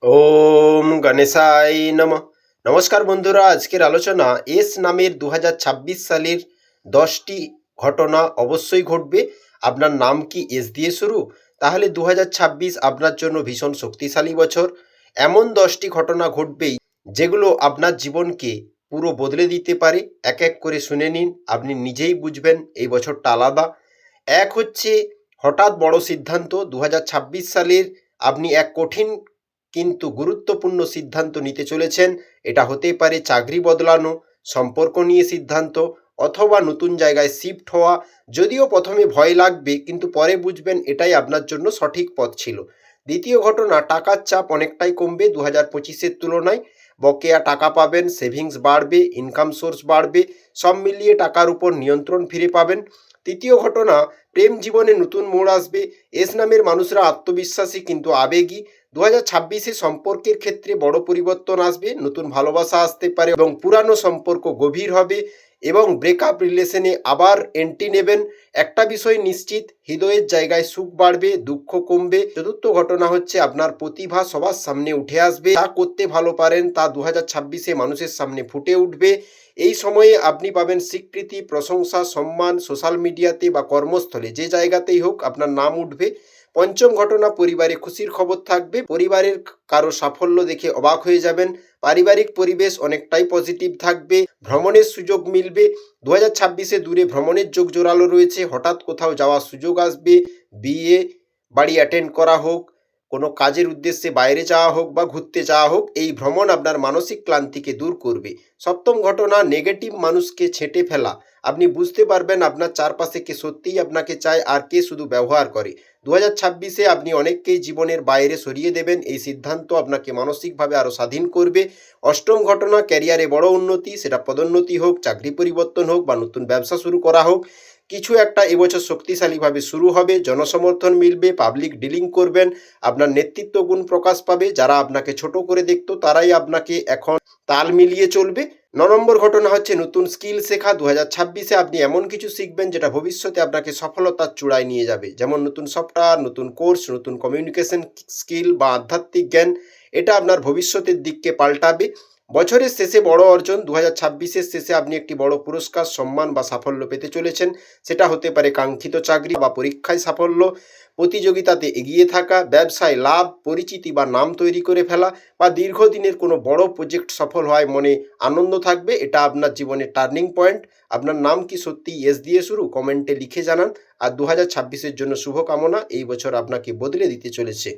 ওম গণেশায় নমঃ। নমস্কার বন্ধুরা, আজকের আলোচনা এস নামের 2026 সালের 10টি ঘটনা অবশ্যই ঘটবে। আপনার নাম কি এস দিয়ে শুরু? তাহলে 2026 আপনার জন্য ভীষণ শক্তিশালী বছর। এমন 10টি ঘটনা ঘটবেই যেগুলো আপনার জীবনকে পুরো বদলে দিতে পারে। এক এক করে শুনে নিন, আপনি নিজেই বুঝবেন এই বছরটা আলাদা। এক হচ্ছে হঠাৎ বড় সিদ্ধান্ত। 2026 সালের আপনি এক কঠিন কিন্তু গুরুত্বপূর্ণ সিদ্ধান্ত নিতে চলেছেন। এটা হতে পারে চাকরি বদলানো, সম্পর্ক নিয়ে সিদ্ধান্ত, অথবা নতুন জায়গায় শিফট হওয়া। যদিও প্রথমে ভয় লাগবে, কিন্তু পরে বুঝবেন এটাই আপনার জন্য সঠিক পথ ছিল। দ্বিতীয় ঘটনা, টাকার চাপ অনেকটাই কমবে 2025-এর তুলনায়। বকেয়া টাকা পাবেন, সেভিংস বাড়বে, ইনকাম সোর্স বাড়বে, সব মিলিয়ে টাকার উপর নিয়ন্ত্রণ ফিরে পাবেন। তৃতীয় ঘটনা, প্রেম জীবনে নতুন মোড় আসবে। এস নামের মানুষরা আত্মবিশ্বাসী কিন্তু আবেগী। 2026-এ সম্পর্কের ক্ষেত্রে বড় পরিবর্তন আসবে, নতুন ভালোবাসা আসতে পারে এবং পুরানো সম্পর্ক গভীর হবে এবং ব্রেকআপ রিলেশনে আবার এন্ট্রি নেবেন। একটা বিষয় নিশ্চিত, হৃদয়ের জায়গায় সুখ বাড়বে, দুঃখ কমবে। চতুর্থ ঘটনা হচ্ছে আপনার প্রতিভা সবার সামনে উঠে আসবে। যা করতে ভালো পারেন তা 2026-এ মানুষের সামনে ফুটে উঠবে। এই সময়ে আপনি পাবেন স্বীকৃতি, প্রশংসা, সম্মান। সোশ্যাল মিডিয়াতে বা কর্মস্থলে যে জায়গাতেই হোক আপনার নাম উঠবে। পঞ্চম ঘটনা, পরিবারে খুশির খবর থাকবে। পরিবারের কারো সাফল্য দেখে অবাক হয়ে যাবেন। পারিবারিক পরিবেশ অনেকটাই পজিটিভ থাকবে। ভ্রমণের সুযোগ মিলবে। 2026-এ দূরে ভ্রমণের যোগ জোরালো রয়েছে। হঠাৎ কোথাও যাওয়ার সুযোগ আসবে। বিয়ে বাড়ি অ্যাটেন্ড করা হোক, কোনো কাজের উদ্দেশ্যে বাইরে যাওয়া হোক বা ঘুরতে যাওয়া হোক, এই ভ্রমণ আপনার মানসিক ক্লান্তিকে দূর করবে। সপ্তম ঘটনা, নেগেটিভ মানুষকে ছেঁটে ফেলা। আপনি বুঝতে পারবেন আপনার চারপাশে কে সত্যিই আপনাকে চায় আর কে শুধু ব্যবহার করে। 2026-এ আপনি অনেককেই জীবনের বাইরে সরিয়ে দেবেন। এই সিদ্ধান্ত আপনাকে মানসিকভাবে আরও স্বাধীন করবে। অষ্টম ঘটনা, ক্যারিয়ারে বড় উন্নতি। সেটা পদোন্নতি হোক, চাকরি পরিবর্তন হোক বা নতুন ব্যবসা শুরু করা হোক, কিছু একটা এবছর শক্তিশালীভাবে শুরু হবে। জনসমর্থন মিলবে, পাবলিক ডিলিং করবেন, আপনার নেতৃত্ব গুণ প্রকাশ পাবে। যারা আপনাকে ছোট করে দেখতো তারাই আপনাকে এখন তাল মিলিয়ে চলবে। 9 নম্বর ঘটনা হচ্ছে নতুন স্কিল শেখা। 2026-এ আপনি এমন কিছু শিখবেন যেটা ভবিষ্যতে আপনাকে সফলতার চূড়ায় নিয়ে যাবে, যেমন নতুন সফটওয়্যার, নতুন কোর্স, নতুন কমিউনিকেশন স্কিল বা আধ্যাত্মিক জ্ঞান। এটা আপনার ভবিষ্যতের দিককে পাল্টাবে। বছরের শেষে বড় অর্জন। 2026-এর শেষে আপনি একটি বড় পুরস্কার, সম্মান বা সাফল্য পেতে চলেছেন। সেটা হতে পারে কাঙ্ক্ষিত চাকরি বা পরীক্ষায় সাফল্য, প্রতিযোগিতাতে এগিয়ে থাকা, ব্যবসায় লাভ, পরিচিতি বা নাম তৈরি করে ফেলা, বা দীর্ঘদিনের কোনো বড় প্রজেক্ট সফল হয় মনে আনন্দ থাকবে। এটা আপনার জীবনের টার্নিং পয়েন্ট। আপনার নাম কি সত্যিই এস দিয়ে শুরু? কমেন্টে লিখে জানান। আর 2026-এর জন্য শুভকামনা। এই বছর আপনাকে বদলে দিতে চলেছে।